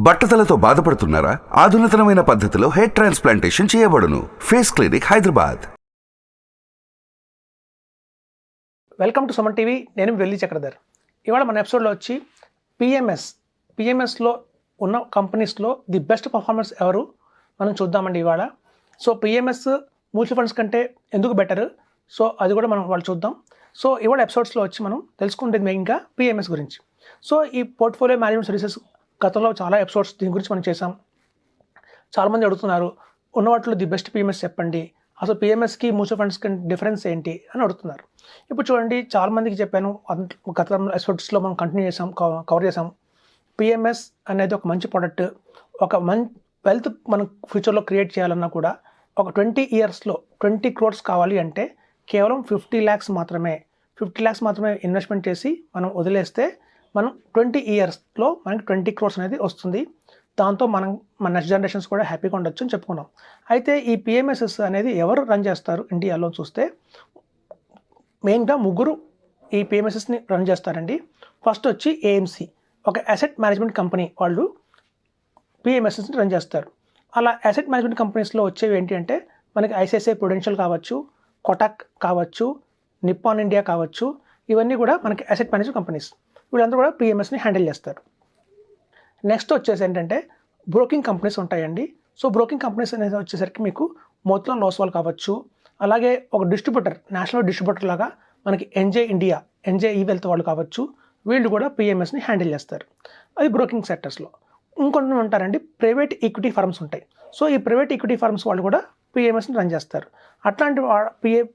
బట్టతలతో బాధపడుతున్నారా? ఆధునితనమైన పద్ధతిలో hair transplantation చేయబడును. Face clinic, Hyderabad. Welcome to Suman TV. నేను వెల్లి చక్రధర్. ఇవాళ మన ఎపిసోడ్లో వచ్చి పిఎంఎస్లో ఉన్న కంపెనీస్లో ది బెస్ట్ పర్ఫార్మెన్స్ ఎవరు మనం చూద్దామండి ఇవాళ. సో పిఎంఎస్ మ్యూచువల్ ఫండ్స్ కంటే ఎందుకు బెటర్, సో అది కూడా మనం వాళ్ళు చూద్దాం. సో ఇవాళ ఎపిసోడ్స్లో వచ్చి మనం తెలుసుకుంటుంది మెయిన్గా పిఎంఎస్ గురించి. సో ఈ పోర్ట్ఫోలియో మేనేజ్మెంట్ సర్వీసెస్ గతంలో చాలా ఎపిసోడ్స్ దీని గురించి మనం చేసాం. చాలామంది అడుగుతున్నారు, ఉన్న వాటిలో ది బెస్ట్ పిఎంఎస్ చెప్పండి, అసలు పిఎంఎస్కి మ్యూచువల్ ఫండ్స్కి డిఫరెన్స్ ఏంటి అని అడుగుతున్నారు. ఇప్పుడు చూడండి, చాలామందికి చెప్పాను, గత ఎపిసోడ్స్లో మనం కంటిన్యూ చేసాం, కవర్ చేసాం. పిఎంఎస్ అనేది ఒక మంచి ప్రోడక్ట్. ఒక వెల్త్ మనం ఫ్యూచర్లో క్రియేట్ చేయాలన్నా కూడా ఒక 20 yearsలో 20 crores కావాలి అంటే కేవలం 50 lakhs మాత్రమే ఇన్వెస్ట్మెంట్ చేసి మనం వదిలేస్తే మనం 20 yearsలో మనకి 20 crores అనేది వస్తుంది. దాంతో మన నెక్స్ట్ జనరేషన్స్ కూడా హ్యాపీగా ఉండొచ్చు అని చెప్పుకున్నాం. అయితే ఈ పిఎంఎస్ఎస్ అనేది ఎవరు రన్ చేస్తారు ఇండియాలో చూస్తే మెయిన్గా ముగ్గురు ఈ పిఎంఎస్ఎస్ని రన్ చేస్తారండి. ఫస్ట్ వచ్చి ఏఎంసి, ఒక అసెట్ మేనేజ్మెంట్ కంపెనీ, వాళ్ళు పిఎంఎస్ఎస్ని రన్ చేస్తారు. అలా అసెట్ మేనేజ్మెంట్ కంపెనీస్లో వచ్చేవి ఏంటి అంటే మనకి ఐసిఐసిఐ ప్రుడెన్షియల్ కావచ్చు, కొటాక్ కావచ్చు, నిప్పాన్ ఇండియా కావచ్చు, ఇవన్నీ కూడా మనకి అసెట్ మేనేజ్మెంట్ కంపెనీస్. వీళ్ళందరూ కూడా పిఎంఎస్ని హ్యాండిల్ చేస్తారు. నెక్స్ట్ వచ్చేసి ఏంటంటే బ్రోకింగ్ కంపెనీస్ ఉంటాయండి. సో బ్రోకింగ్ కంపెనీస్ అనేది వచ్చేసరికి మీకు మోతిలాల్ ఓస్వాల్ కావచ్చు, అలాగే ఒక డిస్ట్రిబ్యూటర్, నేషనల్ డిస్ట్రిబ్యూటర్ లాగా మనకి ఎన్జే వెల్త్ వాళ్ళు కావచ్చు, వీళ్ళు కూడా పిఎంఎస్ని హ్యాండిల్ చేస్తారు. అది బ్రోకింగ్ సెక్టర్స్లో. ఇంకొన్ని ఉంటారండి ప్రైవేట్ ఈక్విటీ ఫర్మ్స్ ఉంటాయి. సో ఈ ప్రైవేట్ ఈక్విటీ ఫర్మ్స్ వాళ్ళు కూడా పిఎంఎస్ని రన్ చేస్తారు. అట్లాంటి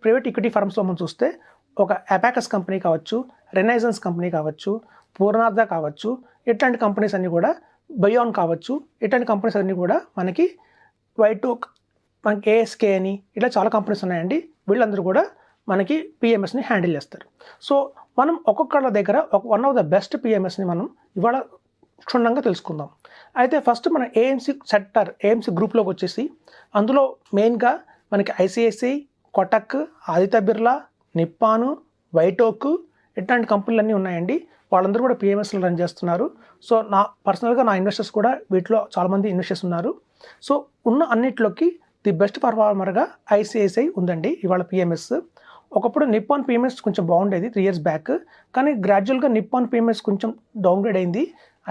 ప్రైవేట్ ఈక్విటీ ఫర్మ్స్లో మనం చూస్తే ఒక అబాకస్ కంపెనీ కావచ్చు, రెనైజెన్స్ కంపెనీ కావచ్చు, పూర్ణార్థ కావచ్చు, ఇట్లాంటి కంపెనీస్ అన్నీ కూడా, బయోన్ కావచ్చు, ఇట్లాంటి కంపెనీస్ అన్నీ కూడా మనకి వైటోక్, మనకి ఏఎస్కే అని ఇట్లా చాలా కంపెనీస్ ఉన్నాయండి. వీళ్ళందరూ కూడా మనకి పిఎంఎస్ని హ్యాండిల్ చేస్తారు. సో మనం ఒక్కొక్కళ్ళ దగ్గర వన్ ఆఫ్ ద బెస్ట్ పిఎంఎస్ని మనం ఇవాళ క్షుణ్ణంగా తెలుసుకుందాం. అయితే ఫస్ట్ మన ఏఎంసి గ్రూప్లోకి వచ్చేసి అందులో మెయిన్గా మనకి ఐసిఐసిఐ, కొటక్, ఆదిత్య బిర్లా, నిప్పాను, వైటోక్ ఇట్లాంటి కంపెనీలు అన్నీ ఉన్నాయండి. వాళ్ళందరూ కూడా పిఎంఎస్లో రన్ చేస్తున్నారు. సో పర్సనల్గా నా ఇన్వెస్టర్స్ కూడా వీటిలో చాలామంది ఇన్వెస్టర్స్ ఉన్నారు. సో ఉన్న అన్నిట్లోకి ది బెస్ట్ పర్ఫార్మర్గా ఐసిఐసిఐ ఉందండి ఇవాళ పిఎంఎస్. ఒకప్పుడు నిప్పాన్ పిఎంఎస్ కొంచెం బాగుండేది 3 years బ్యాక్, కానీ గ్రాడ్యువల్గా నిప్పాన్ పిఎంఎస్ కొంచెం డౌన్గ్రేడ్ అయింది.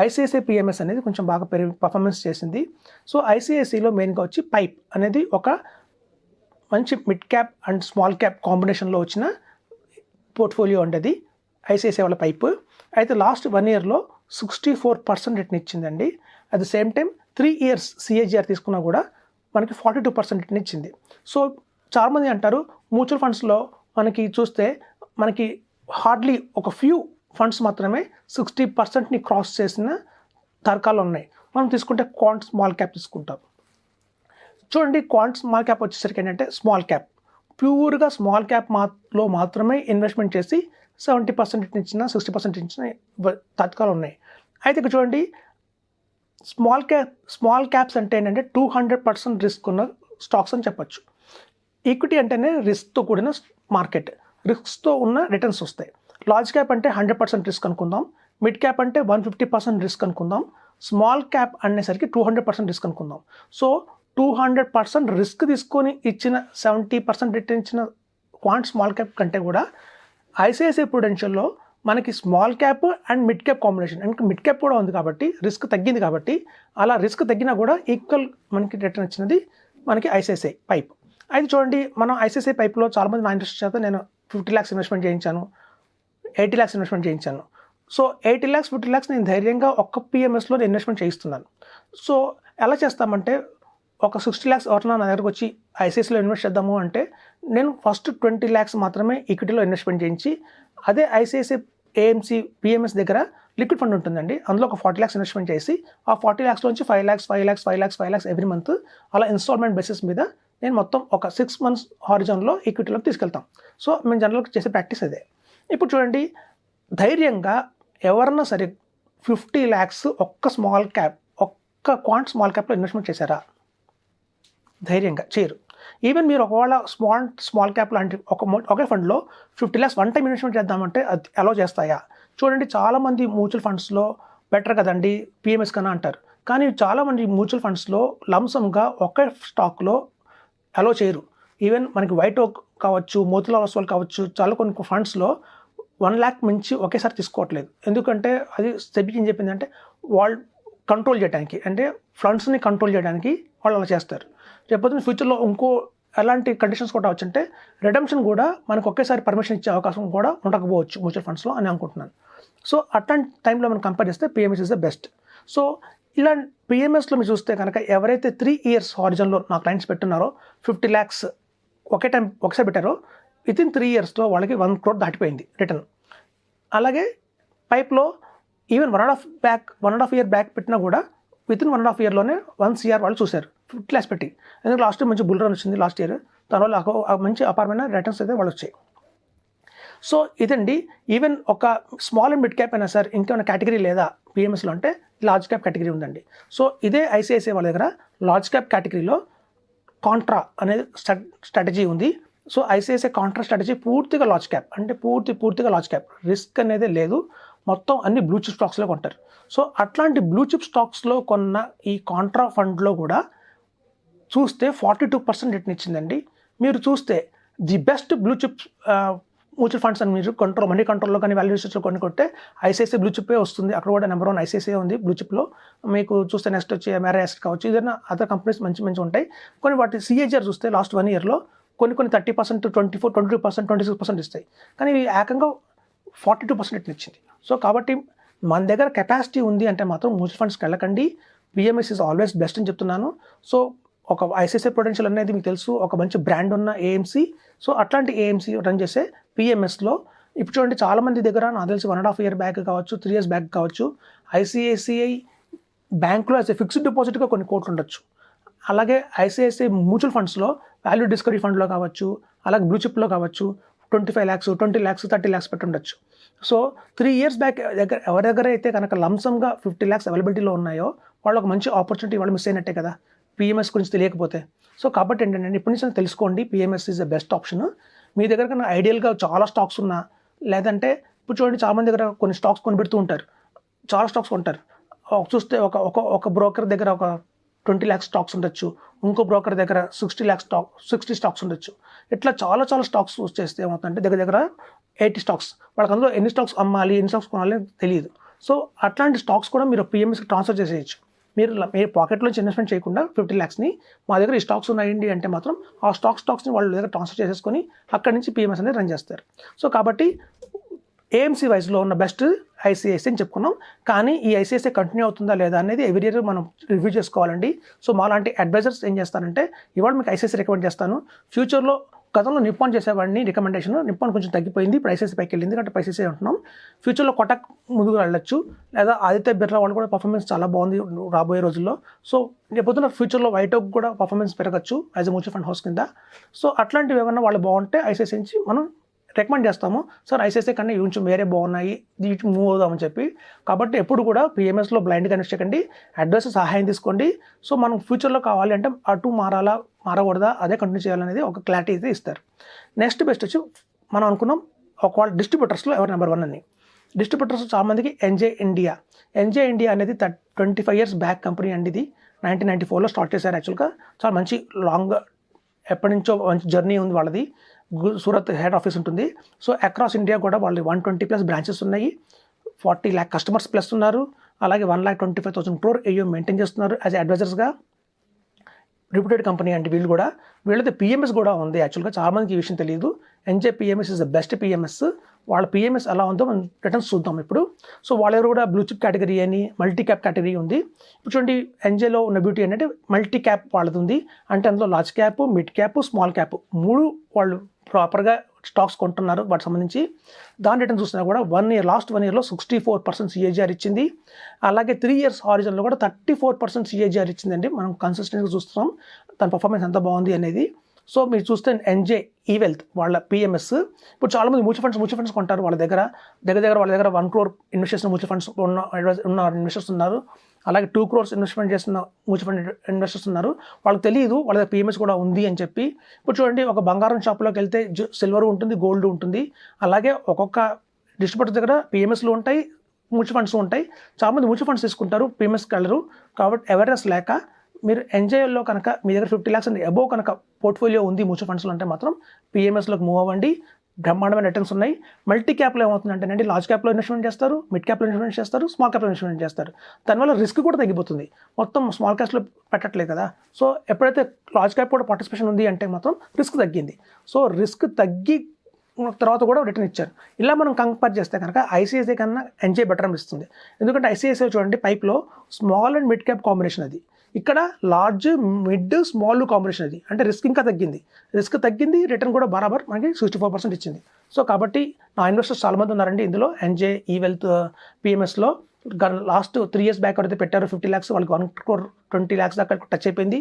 ఐసిఐసిఐ పిఎంఎస్ అనేది కొంచెం బాగా పర్ఫార్మెన్స్ చేసింది. సో ఐసిఐసిఐలో మెయిన్గా వచ్చి పైప్ అనేది ఒక మంచి mid cap and small cap కాంబినేషన్లో వచ్చిన పోర్ట్ఫోలియో ఉండేది ఐసిఐసిఐ వాళ్ళ పైప్. అయితే లాస్ట్ 1 yearలో 64% రిటర్న్ ఇచ్చిందండి. At the same time 3 years CAGR తీసుకున్నా కూడా మనకి 42% రిటర్న్ ఇచ్చింది. సో చాలామంది అంటారు మ్యూచువల్ ఫండ్స్లో మనకి చూస్తే మనకి హార్డ్లీ ఒక ఫ్యూ ఫండ్స్ మాత్రమే 60%ని క్రాస్ చేసిన తర్కాలు ఉన్నాయి. మనం తీసుకుంటే క్వాంట్ స్మాల్ క్యాప్ తీసుకుంటాం. చూడండి, క్వాంట్ స్మాల్ క్యాప్ వచ్చేసరికి ఏంటంటే స్మాల్ క్యాప్, ప్యూర్గా స్మాల్ క్యాప్లో మాత్రమే ఇన్వెస్ట్మెంట్ చేసి 70% ఇచ్చిన 60% ఇచ్చిన తర్కాలు ఉన్నాయి. అయితే ఇక్కడ చూడండి, స్మాల్ క్యాప్స్ అంటే ఏంటంటే 200% రిస్క్ ఉన్న స్టాక్స్ అని చెప్పొచ్చు. ఈక్విటీ అంటేనే రిస్క్తో కూడిన మార్కెట్, రిస్క్తో ఉన్న రిటర్న్స్ వస్తాయి. లార్జ్ క్యాప్ అంటే 100% రిస్క్ అనుకుందాం, మిడ్ క్యాప్ అంటే 150% రిస్క్ అనుకుందాం, స్మాల్ క్యాప్ అనేసరికి 200% రిస్క్ అనుకుందాం. సో 200% రిస్క్ తీసుకొని ఇచ్చిన 70% రిటర్న్ ఇచ్చిన క్వాంట్ స్మాల్ క్యాప్ కంటే కూడా ఐసిఐసిఐ ప్రుడెన్షియల్లో మనకి small cap and mid cap combination, అంటే మిడ్ క్యాప్ కూడా ఉంది కాబట్టి రిస్క్ తగ్గింది. కాబట్టి అలా రిస్క్ తగ్గినా కూడా ఈక్వల్ మనకి రిటర్న్ ఇచ్చినది మనకి ఐసిఐసిఐ పైప్. అయితే చూడండి, మనం ఐసిఐసిఐ పైప్లో చాలామంది నా ఇంట్రెస్ట్ చేత నేను 50 lakhs ఇన్వెస్ట్మెంట్ చేయించాను, 80 lakhs ఇన్వెస్ట్మెంట్ చేయించాను. సో 80 lakhs 50 lakhs నేను ధైర్యంగా ఒక్క పిఎంఎస్లో నేను ఇన్వెస్ట్మెంట్ చేయిస్తున్నాను. సో ఎలా చేస్తామంటే ఒక 60 lakhs ఎవరైనా నా దగ్గరకు వచ్చి ఐసిఐసిలో ఇన్వెస్ట్ చేద్దాము అంటే నేను ఫస్ట్ 20 lakhs మాత్రమే ఈక్విటీలో ఇన్వెస్ట్మెంట్ చేయించి, అదే ఐసిఐసిఐ ఏఎంసి పిఎంఎస్ దగ్గర లిక్విడ్ ఫండ్ ఉంటుందండి, అందులో ఒక 40 lakhs ఇన్వెస్ట్మెంట్ చేసి ఆ 40 lakhsలోంచి 5 lakhs ఎవ్రీ మంత్ అలా ఇన్స్టాల్మెంట్ బేసిస్ మీద నేను మొత్తం ఒక 6 months హారిజాన్లో ఈక్విటీలోకి తీసుకెళ్తాం. సో మేము జనరల్గా చేసే ప్రాక్టీస్ అదే. ఇప్పుడు చూడండి, ధైర్యంగా ఎవరన్నా సరే 50 lakhs ఒక్క క్వాంట్ స్మాల్ క్యాప్లో ఇన్వెస్ట్మెంట్ చేశారా? ధైర్యంగా చేయరు. ఈవెన్ మీరు ఒకవేళ స్మాల్ క్యాప్ లాంటి ఒకే ఫండ్లో 50 lakhs వన్ టైం ఇన్వెస్ట్మెంట్ చేద్దామంటే అది అలో చేస్తాయా? చూడండి, చాలామంది మ్యూచువల్ ఫండ్స్లో బెటర్ కదండి పిఎంఎస్ కన్నా అంటారు. కానీ చాలామంది మ్యూచువల్ ఫండ్స్లో లంసమ్గా ఒకే స్టాక్లో అలో చేయరు. ఈవెన్ మనకి వైట్ ఓక్ కావచ్చు, మోతిలాల్ ఒస్వాల్ కావచ్చు, చాలా కొన్ని ఫండ్స్లో 1 lakh మించి ఒకేసారి తీసుకోవట్లేదు. ఎందుకంటే అది సెబీ ఏం చెప్పిందంటే వాళ్ళు కంట్రోల్ చేయడానికి, అంటే ఫండ్స్ని కంట్రోల్ చేయడానికి వాళ్ళు అలా చేస్తారు. రేపొద్దున ఫ్యూచర్లో ఇంకో ఎలాంటి కండిషన్స్ కూడా వచ్చంటే రిడమ్షన్ కూడా మనకు ఒకేసారి పర్మిషన్ ఇచ్చే అవకాశం కూడా ఉండకపోవచ్చు మ్యూచువల్ ఫండ్స్లో అని అనుకుంటున్నాను. సో అట్లాంటి టైంలో మనం కంపేర్ చేస్తే PMS is the best. So ఇలా పిఎంఎస్లో మీరు చూస్తే కనుక ఎవరైతే 3 years హారిజన్లో నా క్లయింట్స్ పెట్టున్నారో 50 lakhs ఒకసారి పెట్టారో వితిన్ 3 yearsలో వాళ్ళకి 1 crore దాటిపోయింది రిటర్న్. అలాగే పైప్లో ఈవెన్ 1.5 year బ్యాక్ పెట్టినా కూడా వితిన్ 1.5 yearలోనే 1 crore వాళ్ళు చూశారు 50 lakhs పెట్టి. ఎందుకంటే లాస్ట్ మంచి బుల్ రన్ వచ్చింది లాస్ట్ ఇయర్, దానివల్ల మంచి అపారమైన రిటర్న్స్ అయితే వాళ్ళు వచ్చాయి. సో ఇదండి. ఈవెన్ ఒక స్మాల్ అండ్ మిడ్ క్యాప్ అయినా సార్ ఇంకేమైనా కేటగిరీ లేదా పిఎంఎస్లో అంటే లార్జ్ క్యాప్ కేటగిరీ ఉందండి. సో ఇదే ఐసిఐసిఐ వాళ్ళ దగ్గర లార్జ్ క్యాప్ కేటగిరీలో కాంట్రా అనేది స్ట్రాటజీ ఉంది. సో ఐసిఐసిఐ కాంట్రా స్ట్రాటజీ పూర్తిగా లార్జ్ క్యాప్, అంటే పూర్తిగా లార్జ్ క్యాప్, రిస్క్ అనేది లేదు, మొత్తం అన్ని బ్లూ చిప్ స్టాక్స్లో కొంటారు. సో అట్లాంటి బ్లూ చిప్ స్టాక్స్లో కొన్న ఈ కాంట్రా ఫండ్లో కూడా చూస్తే 42% రిటర్న్ ఇచ్చిందండి. మీరు చూస్తే the best blue chip mutual funds అని మీరు మనీ కంట్రోల్లో కానీ వాల్యూ రీసెర్చ్లో కొనుక్కుంటే ఐసిఐసిఐ బ్లూ చిప్పే వస్తుంది. అక్కడ కూడా నెంబర్ 1 ఐసిఐసిఐ ఉంది బ్లూ చిప్లో. మీకు చూస్తే నెక్స్ట్ వచ్చి ఎంఆర్ఐఎస్ కావచ్చు, ఏదైనా అదర్ కంపెనీస్ మంచి ఉంటాయి. కొన్ని వాటి సిఏజీఆర్ చూస్తే లాస్ట్ 1 yearలో కొన్ని 30%, 24%, 22%, 26% ఇస్తాయి. కానీ ఇవి ఏకంగా 42% రిటర్న్ ఇచ్చింది. సో కాబట్టి మన దగ్గర కెపాసిటీ ఉంది అంటే మాత్రం మ్యూచువల్ ఫండ్స్కి వెళ్ళకండి. పిఎంఎస్ ఇస్ ఆల్వేస్ బెస్ట్ అని చెప్తున్నాను. సో ఒక ఐసిఐసిఐ పొటెన్షియల్ అనేది మీకు తెలుసు, ఒక మంచి బ్రాండ్ ఉన్న ఏఎంసీ. సో అట్లాంటి ఏఎంసీ రన్ చేసే పిఎంఎస్లో ఇప్పుడు చూడండి చాలామంది దగ్గర నాకు తెలిసి 1.5 year బ్యాక్ కావచ్చు, 3 years బ్యాక్ కావచ్చు, ఐసిఐసిఐ బ్యాంక్లో యాజ్ ఏ ఫిక్స్డ్ డిపాజిట్గా కొన్ని కోట్లు ఉండొచ్చు. అలాగే ఐసిఐసిఐ మ్యూచువల్ ఫండ్స్లో వాల్యూ డిస్కవరీ ఫండ్లో కావచ్చు, అలాగే బ్లూ చిప్లో కావచ్చు 25 lakhs, 20 lakhs, 30 lakhs పెట్టి ఉండొచ్చు. సో 3 years బ్యాక్ ఎవరి దగ్గర అయితే కనుక లంసమ్గా 50 lakhs అవైలబిలిటీలో ఉన్నాయో వాళ్ళు ఒక మంచి ఆపర్చునిటీ వాళ్ళు మిస్ అయినట్టే కదా పిఎంఎస్ గురించి తెలియకపోతే. సో కాబట్టి ఏంటంటే ఇప్పటి నుంచి తెలుసుకోండి, PMS is the best option. మీ దగ్గర కన్నా ఐడియల్గా చాలా స్టాక్స్ ఉన్నా, లేదంటే ఇప్పుడు చూడండి చాలామంది దగ్గర కొన్ని స్టాక్స్ కొనిపెడుతూ ఉంటారు, చాలా స్టాక్స్ కొంటారు. ఒక బ్రోకర్ దగ్గర ఒక 20 lakhs స్టాక్స్ ఉండొచ్చు, ఇంకో బ్రోకర్ దగ్గర 60 స్టాక్స్ ఉండొచ్చు. ఇట్లా చాలా స్టాక్స్ చేస్తే ఏమవుతుందంటే దగ్గర 80 స్టాక్స్, వాళ్ళకి అందులో ఎన్ని స్టాక్స్ అమ్మాలి, ఎన్ని స్టాక్స్ కొనాలి తెలియదు. సో అట్లాంటి స్టాక్స్ కూడా మీరు పిఎంఎస్కి ట్రాన్స్ఫర్ చేసేయచ్చు. మీరు పాకెట్లోంచి ఇన్వెస్ట్మెంట్ చేయకుండా 50 lakhsని మా దగ్గర ఈ స్టాక్స్ ఉన్నాయండి అంటే మాత్రం ఆ స్టాక్స్ని వాళ్ళ దగ్గర ట్రాన్స్ఫర్ చేసేసుకొని అక్కడి నుంచి పిఎంఎస్ అనేది రన్ చేస్తారు. సో కాబట్టి ఏఎంసీ వైజ్లో ఉన్న బెస్ట్ ఐసిఐసిఐ అని చెప్పుకున్నాం. కానీ ఈ ఐసిఐసిఐ కంటిన్యూ అవుతుందా లేదా అనేది ఎవ్రీ ఇయర్ మనం రివ్యూ చేసుకోవాలండి. సో మాలాంటి అడ్వైజర్స్ ఏం చేస్తారంటే ఇవాళ మీకు ఐసిఐసిఐ రికమెండ్ చేస్తాను. ఫ్యూచర్లో గతంలో నిప్పాన్ చేసేవాడిని రికమెండేషన్, నిప్పాన్ కొంచెం తగ్గిపోయింది, ఇప్పుడు ఐసిఐసిఐ పైకి వెళ్ళింది కాబట్టి ఐసిఐసిఐ ఉంటున్నాం. ఫ్యూచర్లో కొటక్ ముందుకు వెళ్ళొచ్చు, లేదా ఆదిత్య బిర్లా వాళ్ళు కూడా పర్ఫార్మెన్స్ చాలా బాగుంది రాబోయే రోజుల్లో. సో రేపొద్దున ఫ్యూచర్లో వైట్ ఓక్ కూడా పర్ఫార్మెన్స్ పెరగచ్చు as a mutual fund house కింద. సో అట్లాంటివి ఏమన్నా వాళ్ళు బాగుంటే ఐసిఐసిఐ నుంచి మనం రికమెండ్ చేస్తాము, సార్ ఐసిఐసిఐ కన్నా కొంచెం వేరే బాగున్నాయి వీటికి మూవ్ అవుదామని చెప్పి. కాబట్టి ఎప్పుడు కూడా పిఎంఎస్లో బ్లైండ్గా ఇన్వెస్ట్ చేయకండి, అడ్వైజర్ సహాయం తీసుకోండి. సో మనం ఫ్యూచర్లో కావాలి అంటే అటు మారకూడదా, అదే కంటిన్యూ చేయాలనేది ఒక క్లారిటీ అయితే ఇస్తారు. నెక్స్ట్ బెస్ట్ వచ్చి మనం అనుకున్నాం ఒకవేళ డిస్ట్రిబ్యూటర్స్లో ఎవరు నెంబర్ 1 అని. డిస్ట్రిబ్యూటర్స్ చాలామందికి ఎన్జే ఇండియా అనేది 25 years బ్యాక్ కంపెనీ అండి. ఇది 1994లో స్టార్ట్ చేశారు. యాక్చువల్గా చాలా మంచి లాంగ్ ఎప్పటి నుంచో మంచి జర్నీ ఉంది వాళ్ళది. సూరత్ హెడ్ ఆఫీస్ ఉంటుంది. సో అక్రాస్ ఇండియా కూడా వాళ్ళు 120+ బ్రాంచెస్ ఉన్నాయి, 40 lakh కస్టమర్స్ ప్లస్ ఉన్నారు. అలాగే 1,25,000 crore AUM మెయింటైన్ చేస్తున్నారు యాజ్ అడ్వైజర్స్గా. రిప్యూటెడ్ కంపెనీ అంటే వీళ్ళది పిఎంఎస్ కూడా ఉంది. యాక్చువల్గా చాలామందికి ఈ విషయం తెలియదు. NJ PMS is the best PMS. వాళ్ళ పిఎంఎస్ ఎలా ఉందో మనం రిటర్న్స్ చూద్దాం ఇప్పుడు. సో వాళ్ళ దగ్గర కూడా బ్లూ చిప్ కేటగిరీ అని మల్టీ క్యాప్ కేటగిరీ ఉంది. ఇప్పుడు చూడండి ఎన్జేలో ఉన్న బ్యూటీ ఏంటంటే మల్టీ క్యాప్ వాళ్ళది ఉంది, అంటే అందులో large cap, mid cap, small cap 3 వాళ్ళు ప్రాపర్గా స్టాక్స్ కొంటున్నారు. వాటికి సంబంధించి దాని రిటర్న్ చూసినా కూడా లాస్ట్ 1 yearలో 64% సిఏజీఆర్ ఇచ్చింది. అలాగే 3 years హారిజన్లో కూడా 34% సిఏజీఆర్ ఇచ్చిందండి. మనం కన్సిస్టెంట్గా చూస్తున్నాం తన పర్ఫార్మెన్స్ ఎంత బాగుంది అనేది. సో మీరు చూస్తే ఎన్జే ఈ వెల్త్ వాళ్ళ పిఎంఎస్. ఇప్పుడు చాలామంది మ్యూచువల్ ఫండ్స్ కొంటారు. వాళ్ళ దగ్గర 1 crore ఇన్వెస్ట్ చేసిన మ్యూచువల్ ఫండ్స్ ఉన్న ఇన్వెస్టర్స్ ఉన్నారు. అలాగే 2 crores ఇన్వెస్ట్మెంట్ చేసిన మ్యూచువల్ ఫండ్ ఇన్వెస్టర్స్ ఉన్నారు. వాళ్ళకి తెలియదు వాళ్ళ దగ్గర పిఎంఎస్ కూడా ఉంది అని చెప్పి. ఇప్పుడు చూడండి ఒక బంగారం షాప్లోకి వెళ్తే సిల్వర్ ఉంటుంది, గోల్డ్ ఉంటుంది. అలాగే ఒక్కొక్క డిస్ట్రిబ్యూటర్ దగ్గర పిఎంఎస్లు ఉంటాయి, మ్యూచువల్ ఫండ్స్ ఉంటాయి. చాలామంది మ్యూచువల్ ఫండ్స్ తీసుకుంటారు, పిఎంఎస్కి వెళ్ళరు. కాబట్టి అవేర్నెస్ లేక మీరు ఎన్జేఎల్లో కనుక మీ దగ్గర 50 lakhs అండ్ అబోవ్ కనుక పోర్ట్ఫోలియో ఉంది మ్యూచువల్ ఫండ్స్లో అంటే మాత్రం పిఎంఎస్లోకి మూవ్ అవ్వండి. బ్రహ్మాండమైన రిటర్న్స్ ఉన్నాయి. మల్టీ క్యాప్లో ఏమవుతుందంటేనండి, లార్జ్ క్యాప్లో ఇన్వెస్ట్మెంట్ చేస్తారు, మిడ్ క్యాప్లో ఇన్వెస్ట్మెంట్ చేస్తారు, స్మాల్ క్యాప్లో ఇన్వెస్ట్మెంట్ చేస్తారు. దానివల్ల రిస్క్ కూడా తగ్గిపోతుంది. మొత్తం స్మాల్ క్యాప్స్లో పెట్టట్లేదు కదా. సో ఎప్పుడైతే లార్జ్ క్యాప్ కూడా పార్టిసిపేషన్ ఉంది అంటే మాత్రం రిస్క్ తగ్గింది. సో రిస్క్ తగ్గి తర్వాత కూడా రిటర్న్ ఇచ్చారు. ఇలా మనం కంపేర్ చేస్తే కనుక ఐసిఐసిఐ కన్నా ఎన్జే బెటర్ అనిపిస్తుంది. ఎందుకంటే ఐసిఐసిఐ చూడండి, పైప్లో small and mid cap combination అది. ఇక్కడ లార్జ్, మిడ్, స్మాల్ కాంబినేషన్ అది. అంటే రిస్క్ ఇంకా తగ్గింది. రిస్క్ తగ్గింది, రిటర్న్ కూడా బరాబర్ మనకి 64% ఇచ్చింది. సో కాబట్టి నా ఇన్వెస్టర్స్ చాలామంది ఉన్నారండి ఇందులో. ఎన్జే, ఈ వెల్త్, పిఎంఎస్లో లాస్ట్ 3 years బ్యాక్ ఎవరైతే పెట్టారో 50 lakhs, వాళ్ళకి 120 lakhs దాకా టచ్ అయిపోయింది.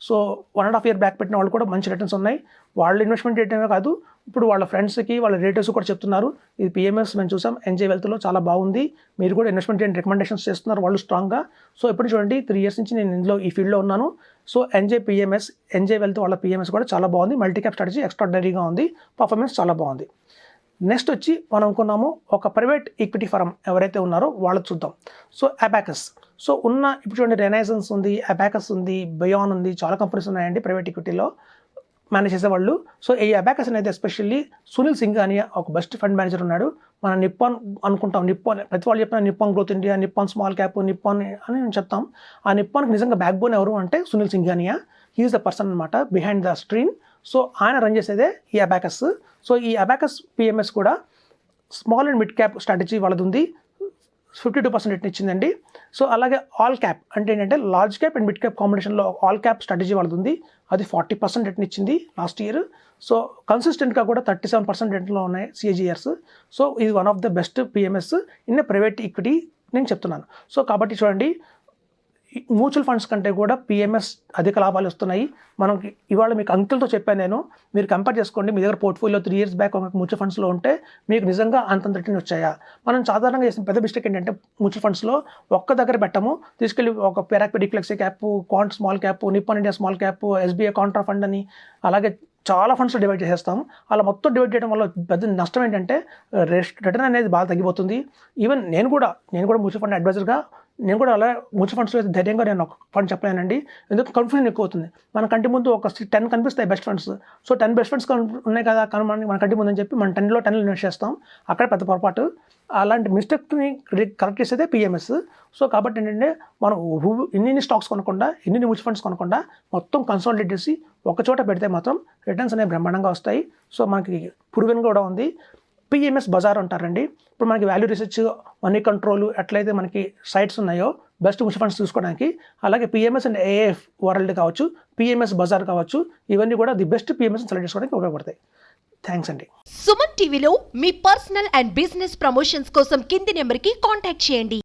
సో 1.5 year బ్యాక్ పెట్టిన వాళ్ళు కూడా మంచి రిటర్న్స్ ఉన్నాయి. వాళ్ళు ఇన్వెస్ట్మెంట్ చేయడమే కాదు, ఇప్పుడు వాళ్ళ ఫ్రెండ్స్కి, వాళ్ళ రిలేటివ్స్ కూడా చెప్తున్నారు ఇది పిఎంఎస్ మేము చూసాం ఎన్జే వెల్త్లో చాలా బాగుంది, మీరు కూడా ఇన్వెస్ట్మెంట్ చేయండి రికమెండేషన్స్ చేస్తున్నారు వాళ్ళు స్ట్రాంగ్గా. సో ఇప్పుడు చూడండి 3 years నుంచి నేను ఇందులో ఈ ఫీల్డ్లో ఉన్నాను. సో ఎన్జే వెల్త్ వాళ్ళ పిఎంఎస్ కూడా చాలా బాగుంది. మల్టీ క్యాప్ స్ట్రాటజీ ఎక్స్ట్రాడినరీగా ఉంది, పర్ఫార్మెన్స్ చాలా బాగుంది. నెక్స్ట్ వచ్చి మనం అనుకున్నాము ఒక ప్రైవేట్ ఈక్విటీ ఫర్మ్ ఎవరైతే ఉన్నారో వాళ్ళు చూద్దాం. So abacus. సో ఇప్పుడు చూడండి రెనైజెన్స్ ఉంది, అబాకస్ ఉంది, బియాన్ ఉంది, చాలా కంపెనీస్ ఉన్నాయండి ప్రైవేట్ ఈక్విటీలో మేనేజ్ చేసేవాళ్ళు. సో ఈ అబాకస్ అనేది ఎస్పెషల్లీ సునీల్ సింగ్ అని ఒక బెస్ట్ ఫండ్ మేనేజర్ ఉన్నాడు. మన నిప్పాన్ అనుకుంటాం, నిప్పాన్ ప్రతి వాళ్ళు చెప్పిన Nippon growth India, Nippon small cap, Nippon అని నేను చెప్తాం. ఆ నిప్పాన్కి నిజంగా బ్యాక్ బోన్ ఎవరు అంటే Sunil Singhania. He is the person అనమాట బిహైండ్ ద స్క్రీన్. సో ఆయన రన్ చేసేదే ఈ అబాకస్. సో ఈ అబాకస్ పిఎంఎస్ కూడా small and mid cap strategy వాళ్ళది ఉంది. 52% రిటర్న్ ఇచ్చిందండి. సో అలాగే ఆల్ క్యాప్ అంటే ఏంటంటే large cap and mid cap కాంబినేషన్లో ఆల్ క్యాప్ స్ట్రాటజీ వాళ్ళది ఉంది. అది 40% రిటర్న్ ఇచ్చింది లాస్ట్ ఇయర్. సో కన్సిస్టెంట్గా కూడా 37% రిటర్న్లో ఉన్నాయి సిఏజీఆర్స్. సో ఇది one of the best PMS in private equity నేను చెప్తున్నాను. సో కాబట్టి చూడండి, మ్యూచువల్ ఫండ్స్ కంటే కూడా పిఎంఎస్ అధిక లాభాలు వస్తున్నాయి. మనకి ఇవాళ మీకు అంకెలతో చెప్పాను నేను, మీరు కంపేర్ చేసుకోండి. మీ దగ్గర పోర్ట్ఫోలియో 3 years బ్యాక్ మ్యూచువల్ ఫండ్స్లో ఉంటే మీకు నిజంగా అంతంత రిటర్న్ వచ్చాయా? మనం సాధారణంగా చేసిన పెద్ద మిస్టేక్ ఏంటంటే మ్యూచువల్ ఫండ్స్లో ఒక్క దగ్గర పెట్టము, తీసుకెళ్ళి ఒక పెరాక్ డిక్లెక్సీ cap, Quant small cap, Nippon India small cap, SBI contra fund అని అలాగే చాలా ఫండ్స్ డివైడ్ చేసేస్తాం. అలా మొత్తం డివైడ్ చేయడం వల్ల పెద్ద నష్టం ఏంటంటే రిటర్న్ అనేది బాగా తగ్గిపోతుంది. ఈవెన్ నేను కూడా మ్యూచువల్ ఫండ్ అడ్వైజర్గా నేను కూడా అలా మ్యూచువల్ ఫండ్స్లో ధైర్యంగా నేను ఒక ఫండ్ చెప్పలేనండి. ఎందుకు కన్ఫ్యూజన్ ఎక్కువ అవుతుంది. మన కంటి ముందు ఒక 10 కనిపిస్తాయి best funds. So 10 best funds ఉన్నాయి కదా మన కంటి ముందు అని చెప్పి మనం 10లో ఇన్వెస్ట్ చేస్తాం. అక్కడ పెద్ద పొరపాటు. అలాంటి మిస్టేక్ని కరెక్ట్ చేసేదే పిఎంఎస్. సో కాబట్టి ఏంటంటే మనం ఇన్ని స్టాక్స్ కొనకుండా, ఇన్ని మ్యూచువల్ ఫండ్స్ కొనకుండా మొత్తం కన్సాలిడేట్ చేసి ఒక చోట పెడితే మాత్రం రిటర్న్స్ అనేవి బ్రహ్మాండంగా వస్తాయి. సో మనకి ప్రూవెన్ కూడా ఉంది. పిఎంఎస్ బజార్ అంటారండి. ఇప్పుడు మనకి వాల్యూ రీసెర్చ్, మనీ కంట్రోల్ ఎట్లయితే మనకి సైట్స్ ఉన్నాయో బెస్ట్ మ్యూచువల్ ఫండ్స్ చూసుకోవడానికి, అలాగే పిఎంఎస్ అండ్ ఏఎఫ్ వరల్డ్ కావచ్చు, పిఎంఎస్ బజార్ కావచ్చు, ఇవన్నీ కూడా ది బెస్ట్ పిఎంఎస్ సెలెక్ట్ చేసుకోవడానికి ఉపయోగపడతాయి. థ్యాంక్స్ అండి. సుమన్ టీవీలో మీ పర్సనల్ అండ్ బిజినెస్ ప్రమోషన్స్ కోసం కింది నెంబర్కి కాంటాక్ట్ చేయండి.